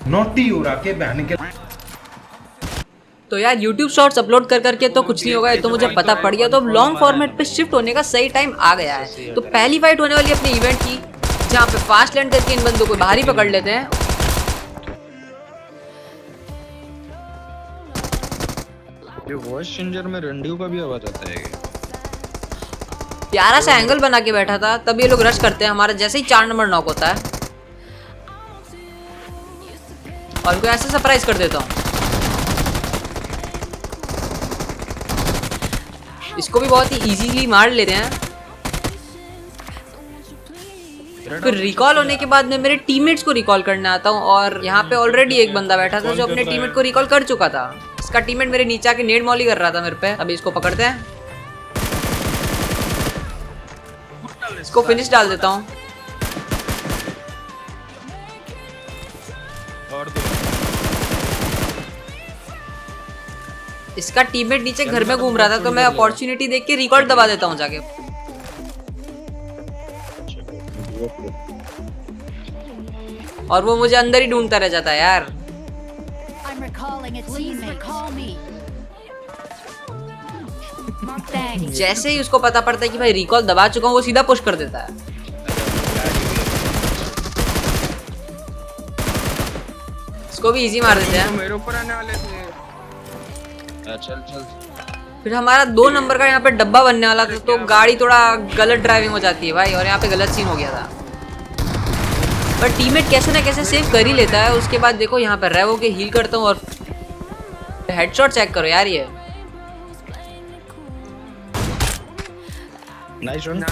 Naughty उड़ा के बहन के। तो यार YouTube शॉर्ट्स अपलोड कर करके तो कुछ नहीं होगा, ये तो मुझे पता पड़ गया। तो लॉन्ग फॉर्मेट पे शिफ्ट होने का सही टाइम आ गया है। तो पहली फाइट होने वाली अपने इवेंट की, जहाँ पे फास्ट लैंड करके इन बंदों को बाहर ही पकड़ लेते हैं। ये वॉइस चेंजर में रंडियो का भी आवाज आता है। प्यारा सा एंगल बना के बैठा था, तब ये लोग रश करते हैं हमारा जैसे ही 4 नंबर नॉक होता है, और इनको ऐसे सरप्राइज कर देता हूँ। इसको भी बहुत ही इजीली मार लेते हैं। फिर रिकॉल होने के बाद मैं मेरे टीममेट्स को रिकॉल करने आता हूँ, और यहाँ पे ऑलरेडी एक बंदा बैठा था जो अपने टीममेट को रिकॉल कर चुका था। इसका टीममेट मेरे नीचे आके नेड मॉली कर रहा था मेरे पे। अभी इसको पकड़ते हैं, इसको फिनिश डाल देता हूँ। इसका टीममेट नीचे घर में घूम रहा था, तो मैं अपॉर्चुनिटी देख के रिकॉल दबा देता हूँ जाके। और वो मुझे अंदर ही ढूंढता रह जाता है यार। जैसे ही उसको पता पड़ता है कि भाई रिकॉल दबा चुका हूँ, वो सीधा पुश कर देता है। इसको भी इजी मार देते हैं। मेरे ऊपर आने वाले थे। चल चल। फिर हमारा 2 नंबर का यहाँ पे डब्बा बनने वाला था, तो गाड़ी थोड़ा गलत ड्राइविंग हो जाती है भाई, और यहाँ पे गलत सीन हो गया था। पर टीममेट कैसे ना कैसे सेव कर ही लेता है। उसके बाद देखो यहाँ पे रेवो के हील करता हूँ, और हेडशॉट चेक करो यार। ये नाइस वन।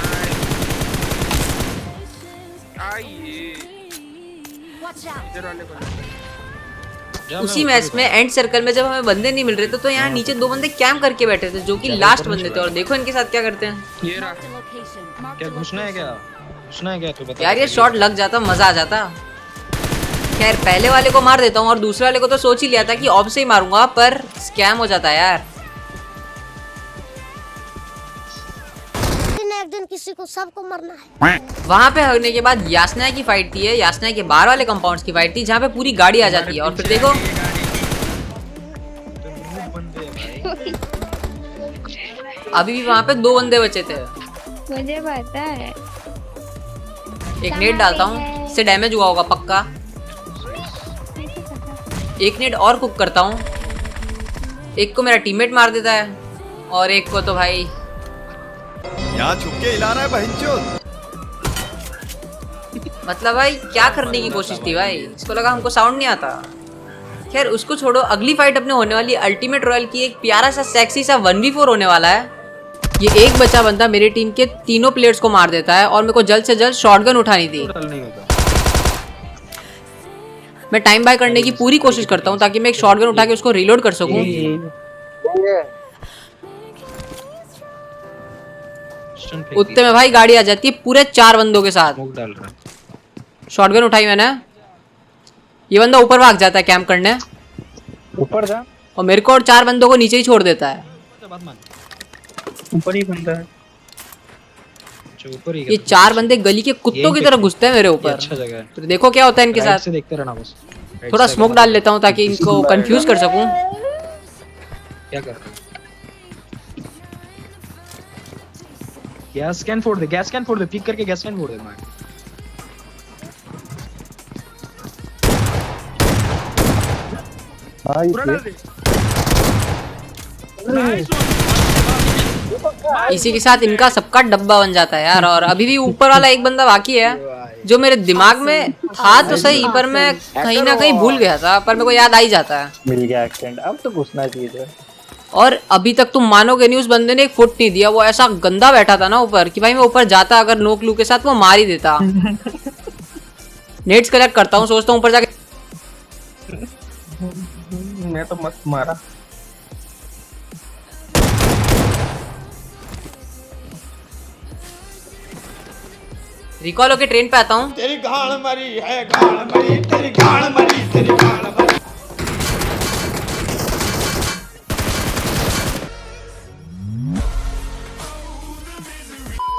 उसी मैच में एंड सर्कल में जब हमें बंदे नहीं मिल रहे थे, तो यहाँ नीचे 2 बंदे कैंप करके बैठे थे, जो कि लास्ट बंदे थे। और देखो इनके साथ क्या करते हैं। ये रहा। क्या घुसना है क्या? घुसना है क्या तू बता। यार ये शॉट लग जाता मजा आ जाता। खैर पहले वाले को मार देता हूँ, और दूसरे वाले को तो सोच ही लिया था कि ऑफ से ही मारूंगा, पर स्कैम हो जाता है यार। एक दिन किसी को सबको मरना है। वहाँ पे हरने के बाद यासना की फाइट थी, यासना के बाहर वाले कंपाउंड्स की फाइट थी, जहाँ पे पूरी गाड़ी आ जाती है। और फिर देखो अभी भी वहाँ पे 2 बंदे बचे थे। मुझे पता है। एक नेट डालता हूँ, इससे डैमेज हुआ होगा पक्का। एक नेट और कुक करता हूँ। एक को मेरा टीममेट मार देता है, और एक को तो भाई यहाँ छुप के हिला रहा है बहनचोद। मतलब भाई क्या करने की कोशिश थी भाई, इसको लगा हमको साउंड नहीं आता। खैर उसको छोड़ो, अगली फाइट अपने होने वाली अल्टीमेट रॉयल की एक प्यारा सा सेक्सी सा 1v4 होने वाला है। ये एक बचा बंदा मेरे टीम के तीनों प्लेयर्स को मार देता है, और मेरे को जल्द से जल्द शॉटगन उठानी थी। मैं टाइम बाय करने की पूरी कोशिश करता हूँ, ताकि मैं एक शॉटगन उठा के उसको रिलोड कर सकूँ। उतने में भाई गाड़ी आ जाती है पूरे 4 बंदों के साथ। शॉटगन उठाई मैंने, ये बंदा ऊपर भाग जाता है कैंप करने, ऊपर जा, और मेरे को और 4 बंदों को नीचे ही छोड़ देता है। ऊपर ही बंदा है। ये 4 बंदे गली के कुत्तों की तरह घुसते हैं मेरे ऊपर। अच्छा जगह है। तो देखो क्या होता है इनके साथ। देखते रहना बस। थोड़ा स्मोक डाल लेता हूँ ताकि इनको कंफ्यूज कर सकूं। क्या कर रहे हो? गैस कैन फोड़ दे, गैस कैन फोड़ दे, पिक करके गैस कैन फोड़ दे। मार इसी के साथ इनका सबका डब्बा बन जाता है यार। और अभी भी ऊपर वाला एक बंदा बाकी है, जो मेरे दिमाग में था तो सही, पर मैं कहीं ना कहीं भूल गया था, पर मेरे को याद आ ही जाता है। मिल गया एक्सेंट, अब तो घुसना चाहिए। और अभी तक तुम मानोगे नहीं, उस बंदे ने एक फुट नहीं दिया। वो ऐसा गंदा बैठा था ना ऊपर, कि भाई मैं ऊपर जाता अगर नो क्लू के साथ, वो मार ही देता। नेट्स कलेक्ट करता हूँ, सोचता हूँ ऊपर जाके मैं तो मस्त मारा। रिकॉल होके ट्रेन पे आता हूँ। तेरी गाड़ मरी है, गाड़ मरी, तेरी गाड़ मरी, तेरी गाड़ मरी।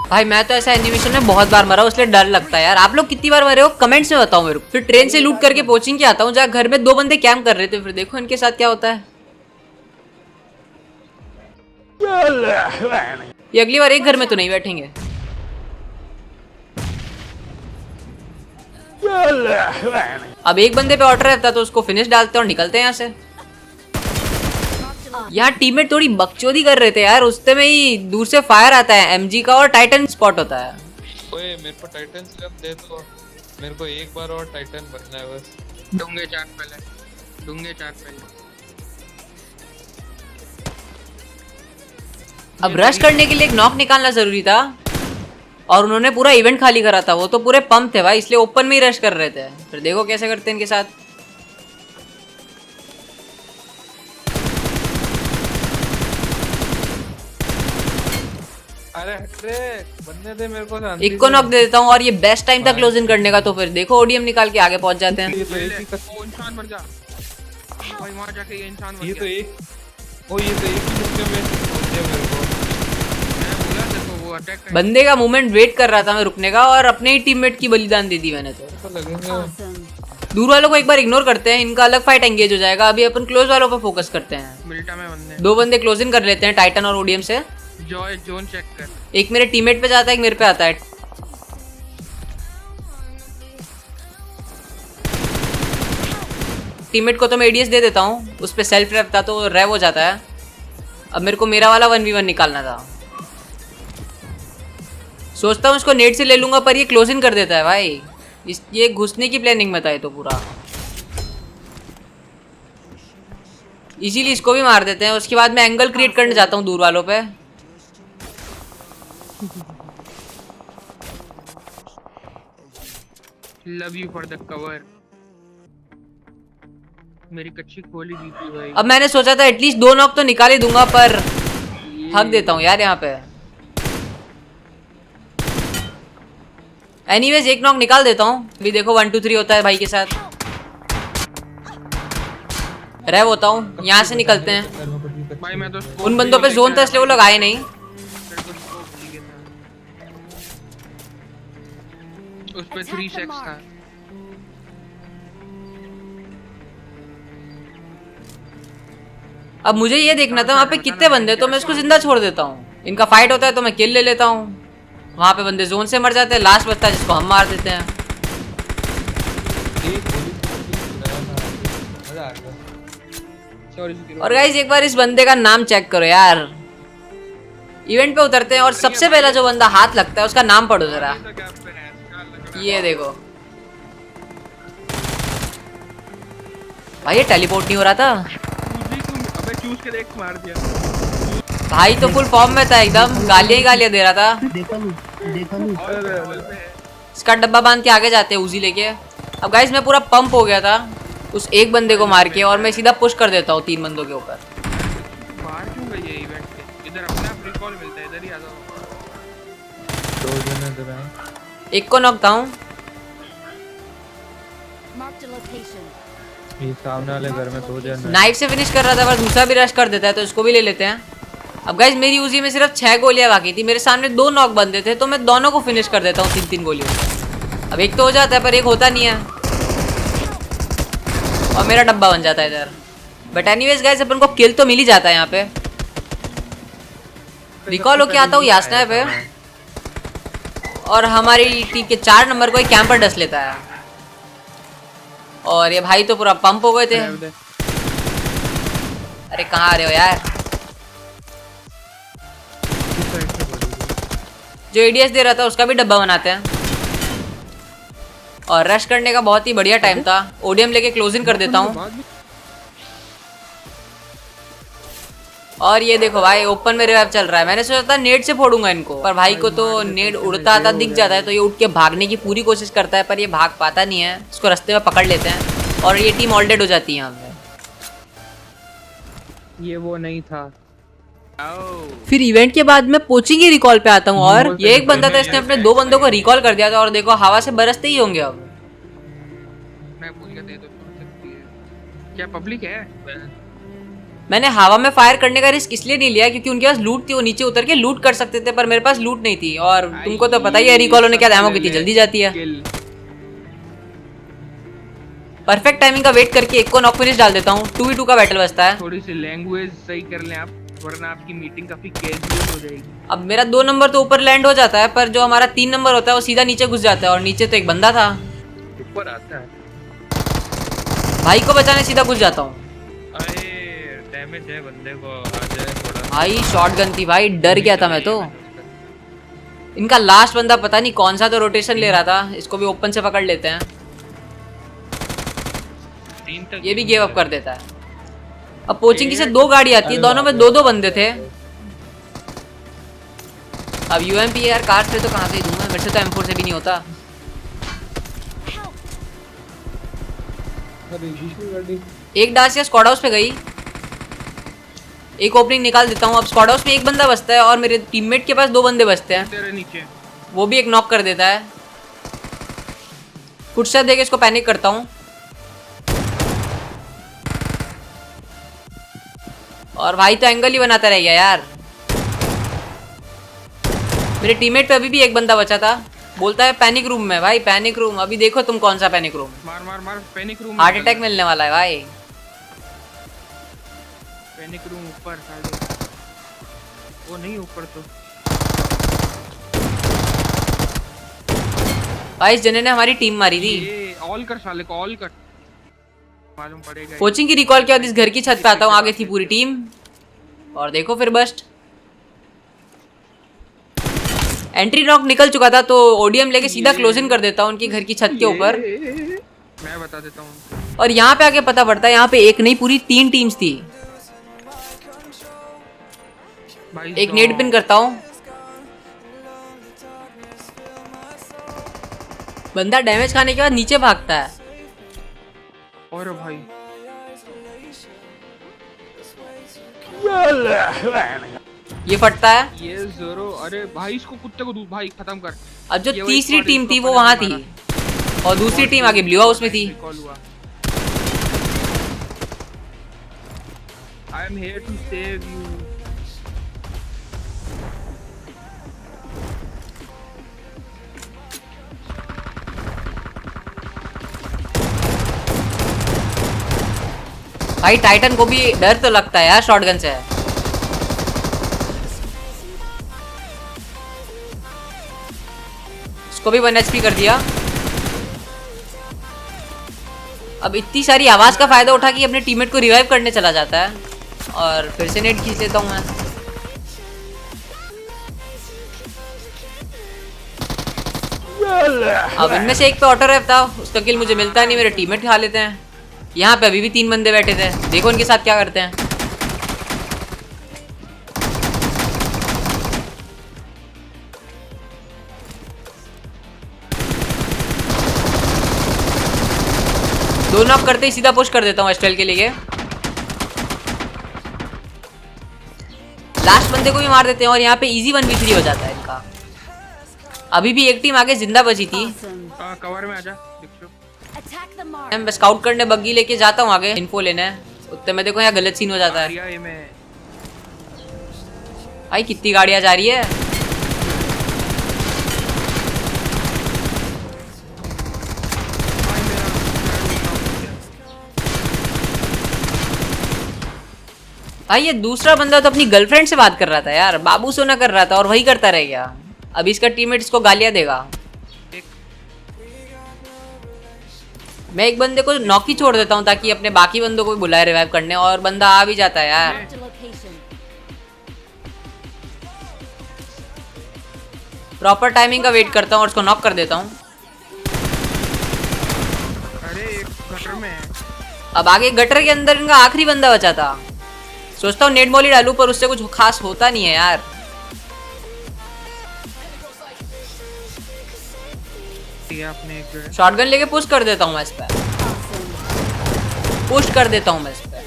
भाई मैं तो ऐसा एनिमेशन में बहुत बार मरा हूँ, इसलिए डर लगता है यार। आप लोग कितनी बार मरे हो कमेंट्स में बताओ मेरे को। फिर ट्रेन से लूट करके कोचिंग के आता हूँ जहाँ घर में 2 बंदे कैंप कर रहे थे। फिर देखो इनके साथ क्या होता है। ये अगली बार एक घर में तो नहीं बैठेंगे। अब एक बंदे पे ऑर्डर रहता तो उसको फिनिश डालते और निकलते हैं यहाँ से। यहाँ टीममेट थोड़ी बकचोदी कर रहे थे यार, उससे में ही दूर से फायर आता है एमजी का और टाइटन स्पॉट होता है। ओए मेरे को टाइटन सिर्फ दे दो, मेरे को एक बार और टाइटन बनना है बस। दूंगे चार पहले। अब रश करने के लिए एक नॉक निकालना जरूरी था और उन्होंने पूरा इवेंट खाली करा था। वो तो पूरे पंप थे भाई, इसलिए ओपन में ही रश कर रहे थे। फिर देखो कैसे करते हैं इनके साथ। अरे हटरे बनने दे मेरे को। एक को नॉक दे देता हूँ और ये बेस्ट टाइम था क्लोज इन करने का। तो फिर देखो ओडीएम निकाल के आगे पहुंच जाते हैं। ये तो एक वो इंसान मर जा भाई, वहां जाके ये इंसान मर ये तो गया। एक ओ ये तो एक ही मुक्के में पहुंच गया मेरे को। मैं बोला देखो वो अटैक कर। बंदे का मूवमेंट वेट कर रहा था मैं रुकने का और अपने ही टीममेट की बलिदान दे दी मैंने। तो लगेंगे दूर वालों को एक बार इग्नोर करते हैं, इनका अलग फाइट एंगेज हो जाएगा। अभी अपन क्लोज वालों पर फोकस करते हैं। मिल्टा में बंदे 2 बंदे क्लोज इन कर लेते हैं टाइटन और ओडीएम से। जॉय जोन चेक कर। एक मेरे टीममेट पे जाता है, एक मेरे पे आता है। टीममेट को तो मैं एडीएस दे देता हूँ, उस पे सेल्फ रहता तो रेव हो जाता है। अब मेरे को मेरा वाला 1v1 निकालना था। सोचता हूँ इसको नेट से ले लूंगा पर ये क्लोज इन कर देता है भाई। ये घुसने की प्लानिंग में था ये तो पूरा। इसीलिए इसको भी मार देते हैं। उसके बाद मैं एंगल क्रिएट करने जाता हूँ दूर वालों पे। Love you for the cover. मेरी कच्ची खोली दी थी भाई। अब मैंने सोचा था एटलीस्ट 2 नॉक तो निकाल ही दूंगा पर हक देता हूँ यार यहाँ पे। एनीवेज एक नॉक निकाल देता हूँ। अभी देखो 1 2 3 होता है भाई के साथ। रेव होता हूँ, यहाँ से निकलते हैं। भाई मैं तो उन बंदों पे जोन था इसलिए वो लोग आए नहीं। उस पे 3 सेक्स था। अब मुझे ये देखना था वहाँ पे कितने बंदे, तो मैं इसको जिंदा छोड़ देता हूँ। इनका फाइट होता है तो मैं किल ले लेता हूँ। वहाँ पे बंदे जोन से मर जाते हैं, लास्ट बचता है जिसको हम मार देते हैं। और गाइस एक बार इस बंदे का नाम चेक करो यार। इवेंट पे उतरते हैं और सबसे पहला जो बंदा हाथ लगता है उसका नाम पढ़ो जरा। ये देखो भाई, ये टेलीपोर्ट नहीं हो रहा था अबे चूज के देख मार दिया भाई। तो फुल फॉर्म में था एकदम, गालियां ही गालियां दे रहा था। इसका डब्बा बांध के आगे जाते हैं उजी लेके। अब गाइस मैं पूरा पंप हो गया था उस एक बंदे को मार के और मैं सीधा पुश कर देता हूँ 3 बंदों के ऊपर। बाहर क्यों गई ये इवेंट पे? इधर अपना रिकॉल मिलता है, इधर ही आ जाओ। 2 जने इधर हैं। एक को नॉक हूँ। ये सामने वाले घर में 2 जने। नाइफ से फिनिश कर रहा था पर दूसरा भी रश कर देता है तो इसको भी ले लेते हैं। अब गाइस मेरी उजी में सिर्फ 6 गोलियां बाकी थी। मेरे सामने 2 नॉक बंदे थे तो मैं दोनों को फिनिश कर देता हूँ 3-3 गोलियों से। अब एक तो हो जाता है पर एक होता नहीं है और मेरा डब्बा बन जाता है इधर। बट एनीवेज गाइस अपन को किल तो मिल ही जाता है यहाँ पे। रिकॉल होके आता हूँ यासना पे और हमारी टीम के 4 नंबर को एक कैंपर डस लेता है। और ये भाई तो पूरा पंप हो गए थे। अरे कहाँ आ रहे हो यार? जो एडीएस दे रहा था उसका भी डब्बा बनाते हैं। और रश करने का बहुत ही बढ़िया टाइम था। ओडीएम लेके क्लोज इन कर देता हूँ। और ये देखो भाई ओपन में रिवाइव चल रहा है। मैंने सोचा था नेट से फोड़ूंगा इनको पर भाई को तो नेट उड़ता आता दिख जाता है तो ये उठ के भागने की पूरी कोशिश करता है पर ये भाग पाता नहीं है। इसको रास्ते में पकड़ लेते हैं और ये टीम ऑल डेड हो जाती है यहाँ पे। ये वो नहीं था फिर इवेंट के बाद मैं पोचिंग ही रिकॉल पे आता हूँ और ये एक बंदा था, इसने अपने 2 बंदों को रिकॉल कर दिया था और देखो हवा से बरसते ही होंगे अब। मैं पूछ के दे दो छोड़ सकती है क्या पब्लिक है? मैंने हवा में फायर करने का रिस्क इसलिए नहीं लिया क्योंकि उनके पास लूट थी, वो नीचे उतर के लूट कर सकते थे, पर मेरे पास लूट नहीं थी और तुमको तो पता ही है रिकॉल होने के बाद एमो कितनी जल्दी जाती है। परफेक्ट टाइमिंग का वेट करके एक को नॉक फिनिश डाल देता हूँ। 2v2 का बैटल बचता है। थोड़ी सी लैंग्वेज सही कर लें आप, वरना आपकी मीटिंग काफी कैजुअल हो जाएगी। अब मेरा 2 नंबर तो ऊपर लैंड हो जाता है, पर जो हमारा 3 नंबर होता है वो सीधा नीचे घुस जाता है और नीचे तो एक बंदा था। ऊपर आता है भाई को बचाने सीधा घुस जाता हूँ। अरे डैमेज है बंदे को, आ जाए थोड़ा। भाई शॉटगन थी भाई, डर गया था मैं तो। इनका लास्ट बंदा पता नहीं कौन सा तो रोटेशन ले रहा था, इसको भी ओपन से पकड़ लेते हैं। ये भी गिव अप कर देता है। अब पोचिंग की से 2 गाड़ी आती है, दोनों में 2-2 बंदे थे। अब यूएमपी यार कार से तो कहाँ से ही दूंगा, मेरे से तो M4 से भी नहीं होता। एक डासिया स्क्वाड हाउस पे गई, एक ओपनिंग निकाल देता हूँ। अब स्क्वाड हाउस में एक बंदा बचता है और मेरे टीममेट के पास 2 बंदे बचते हैं। तेरे नीचे वो भी एक नॉक कर देता है। फुटस्टेप देके इसको पैनिक करता हूँ और भाई तो एंगल ही बनाता रह गया यार। मेरे टीममेट पे अभी भी एक बंदा बचा था, बोलता है पैनिक रूम में। भाई पैनिक रूम, अभी देखो तुम कौन सा पैनिक रूम। मार मार मार पैनिक रूम, हार्ट अटैक मिलने वाला है भाई। पैनिक रूम ऊपर साले, वो नहीं ऊपर तो। भाई इस जने ने हमारी टीम मारी थी। ये ऑल कर साले को, ऑल कर, मालूम पड़ेगा। कोचिंग की रिकॉल के बाद इस घर की छत पे आता हूँ, आगे थी पूरी टीम और देखो फिर बस्ट। एंट्री नॉक निकल चुका था तो ओडीएम लेके सीधा क्लोज इन कर देता हूँ उनकी घर की छत के ऊपर। मैं बता देता हूँ। और यहाँ पे आके पता पड़ता है यहाँ पे एक नहीं पूरी 3 टीम्स थी। एक नेट पिन करता हूँ, बंदा डैमेज खाने के बाद नीचे भागता है। और भाई ये फटता है। ये जोरो, अरे भाई इसको कुत्ते को दूध भाई खत्म कर। अब जो ये वही तीसरी squad टीम इसको थी वो अपने वहां मारा। थी और दूसरी टीम आगे ब्लू हाउस में थी। Recall हुआ। I am here to save you. भाई टाइटन को भी डर तो लगता है यार शॉटगन से। इसको भी 1 HP कर दिया। अब इतनी सारी आवाज का फायदा उठा कि अपने टीममेट को रिवाइव करने चला जाता है और फिर से नेट खींच लेता हूं मैं। अब इनमें से एक पे ऑटो रैप था, उसका किल मुझे मिलता नहीं, मेरे टीममेट खा लेते हैं। यहाँ पे अभी भी 3 बंदे बैठे थे, देखो इनके साथ क्या करते हैं। दो नॉक करते ही सीधा पुश कर देता हूँ एस्ट्रेल के लिए। लास्ट बंदे को भी मार देते हैं और यहाँ पे इजी 1v3 हो जाता है इनका। अभी भी एक टीम आगे जिंदा बची थी। कवर में आजा दीक्षु। मैं स्काउट करने बग्गी लेके जाता हूँ आगे इन्फो लेने, उतने में देखो यहाँ गलत सीन हो जाता है। ये मैं भाई कितनी गाड़ियाँ जा रही है। भाई ये दूसरा बंदा तो अपनी गर्लफ्रेंड से बात कर रहा था यार, बाबू सोना कर रहा था और वही करता रह गया। अब इसका टीममेट इसको गालियां देगा। मैं एक बंदे को नॉक ही छोड़ देता हूँ ताकि अपने बाकी बंदों को भी बुलाए रिवाइव करने, और बंदा आ भी जाता है यार। प्रॉपर टाइमिंग का वेट करता हूँ और उसको नॉक कर देता हूँ। अरे एक गटर में है। अब आगे गटर के अंदर इनका आखिरी बंदा बचा था। सोचता हूँ नेट मॉली डालूं पर उससे कुछ खास होता नहीं है यार। आपने एक जो है शॉटगन लेके पुश कर देता हूँ मैं इस पे, पुश कर देता हूँ मैं इस पे।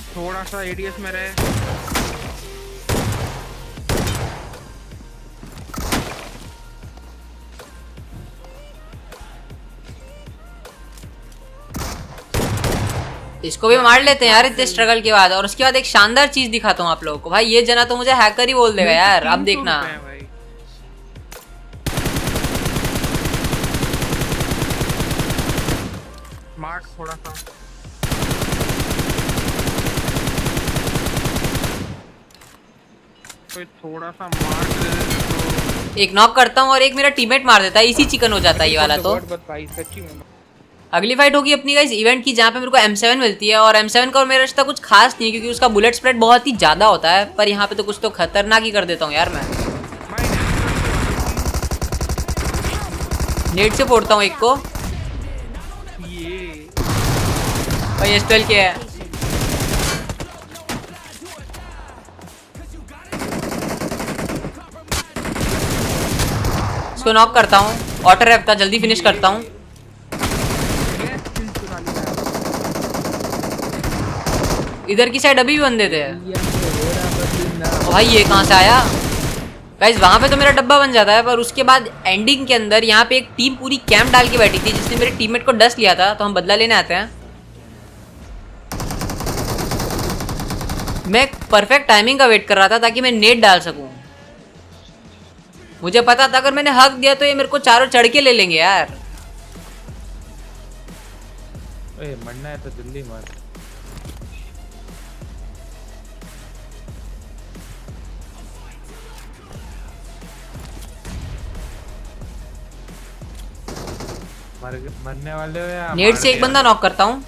थोड़ा सा एडीएस में रहे। इसको भी मार लेते हैं यार इतने स्ट्रगल के बाद। और उसके बाद एक शानदार चीज दिखाता हूँ आप लोगों को। भाई ये जना तो मुझे हैकर ही बोल देगा यार, अब 300 देखना। रुपए हैं भाई। मार्क थोड़ा सा कोई थोड़ा सा मार्क दे दे तो एक नॉक करता हूँ और एक मेरा टीममेट मार देता है, इसी चिकन हो जाता है ये वाला तो। बट भाई सच्ची में अगली फाइट होगी अपनी गाइस इवेंट की, जहाँ पे मेरे को M7 मिलती है। और M7 का और मेरा रिश्ता कुछ खास नहीं है क्योंकि उसका बुलेट स्प्रेड बहुत ही ज्यादा होता है, पर यहाँ पे तो कुछ तो खतरनाक ही कर देता हूँ यार मैं। नेट से फोड़ता हूँ एक को। ये भाई एस्टल के है। इसको नॉक करता हूँ, ऑटो रैप था, जल्दी फिनिश करता हूँ। इधर की साइड अभी भी बंदे थे। ओ भाई ये कहाँ से आया? गाइस वहां पे तो मेरा डब्बा बन जाता है, पर उसके बाद एंडिंग के अंदर यहाँ पे एक टीम पूरी कैंप डाल के बैठी थी जिसने मेरे टीममेट को डस्ट लिया था, तो हम बदला लेने आते हैं। मैं परफेक्ट टाइमिंग का वेट कर रहा था ताकि मैं नेट डाल सकूं। मुझे पता था अगर मैंने हक दिया तो ये मेरे को चारों चढ़ के ले लेंगे यार। ओए मरना है तो जल्दी मार। मरने वाले हो या नेट से एक बंदा नॉक करता हूँ।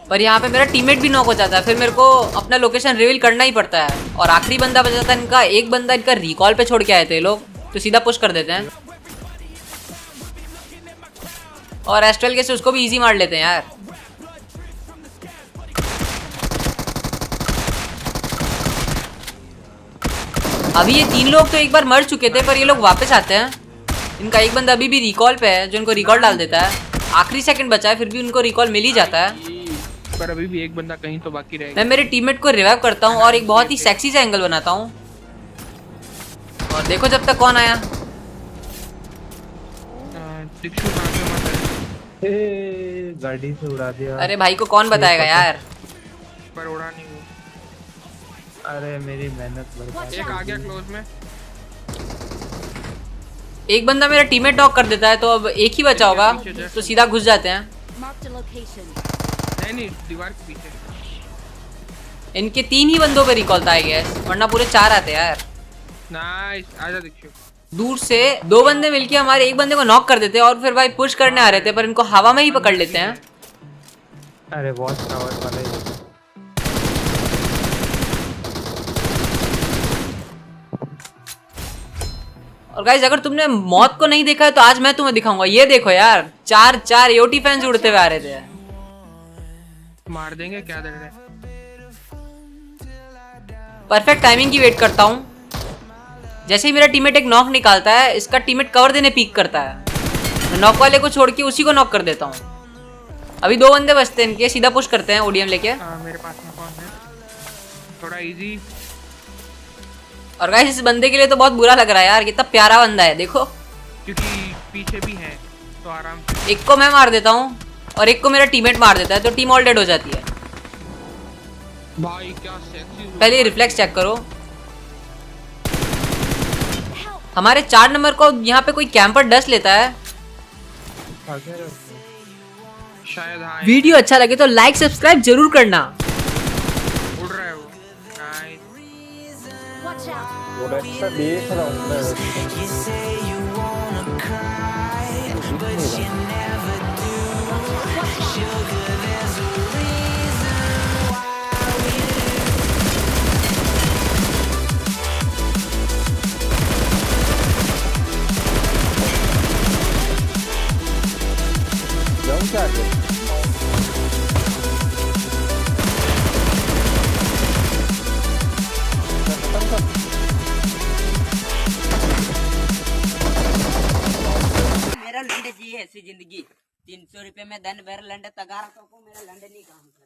पर यहाँ पे मेरा टीममेट भी नॉक हो जाता है, फिर मेरे को अपना लोकेशन रिवील करना ही पड़ता है। और आखिरी बंदा बचा था इनका, एक बंदा इनका रिकॉल पे छोड़ के आए थे लोग, तो सीधा पुश कर देते हैं। और एस्ट्रल के से उसको भी इजी मार लेते हैं यार। अभी ये 3 लोग तो एक बार मर चुके थे, पर ये लोग वापस आते हैं। इनका एक बंदा अभी भी रिकॉल पे है जो इनको रिकॉल डाल देता है। आखिरी सेकंड बचा है फिर भी उनको रिकॉल मिल ही जाता है। पर अभी भी एक बंदा कहीं तो बाकी रहेगा। मैं मेरे टीममेट को रिवाइव करता हूँ और एक बहुत ही सेक्सी सा एंगल बनाता हूँ। और देखो जब तक कौन आया। दिक्षु कहाँ पे मत है? गाड़ी से उड़ा दिया। अरे भाई को कौन बताएगा यार। पर उड़ा नहीं वो। अरे मेरी मेहनत बर्बाद। एक आ गया क्लोज में। एक बंदा मेरा टीममेट नॉक कर देता है, तो अब एक ही बचा होगा, तो सीधा घुस जाते हैं। नहीं दीवार के पीछे। इनके 3 ही बंदों पे रिकॉल था आई गेस, वरना पूरे 4 आते यार। नाइस, आजा दिक्षु। दूर से 2 बंदे मिलके हमारे एक बंदे को नॉक कर देते हैं और फिर भाई पुश करने आ रहे थे, पर इनको हवा में ही पकड़ लेते हैं। अरे वॉच टावर वाले। और गाइस अगर तुमने मौत को नहीं देखा है तो आज मैं तुम्हें दिखाऊंगा। ये देखो यार, 4 एओटी फैंस उड़ते हुए आ रहे थे। मार देंगे क्या दे रहे? परफेक्ट टाइमिंग की वेट करता हूँ। जैसे ही मेरा टीममेट एक नॉक निकालता है, इसका टीममेट कवर देने पीक करता है। मैं नॉक वाले को छोड़ के उसी को नॉक कर देता हूँ। अभी 2 बंदे बचते हैं इनके, सीधा पुश करते हैं ओडीएम लेके। मेरे पास में कौन है? थोड़ा इजी। और गाइस इस बंदे के लिए तो बहुत बुरा लग रहा है यार, कितना प्यारा बंदा है देखो। क्योंकि पीछे भी है तो आराम से। एक को मैं मार देता हूँ और एक को मेरा टीममेट मार देता है, तो टीम ऑल डेड हो जाती है। भाई क्या सेक्सी। पहले रिफ्लेक्स चेक करो। हमारे 4 नंबर को यहाँ पे कोई कैंपर डस्ट लेता है। शायद हाँ। वीडियो अच्छा लगे तो लाइक सब्सक्राइब जरूर करना। उड़ रहा है वो। नाइस। वो अच्छा देख रहा हूँ मैं। जाऊँ क्या आगे? मेरा लंड जी ऐसी जिंदगी 300 रुपए में धन भर लंड तगार तो को मेरा लंड नहीं काम कर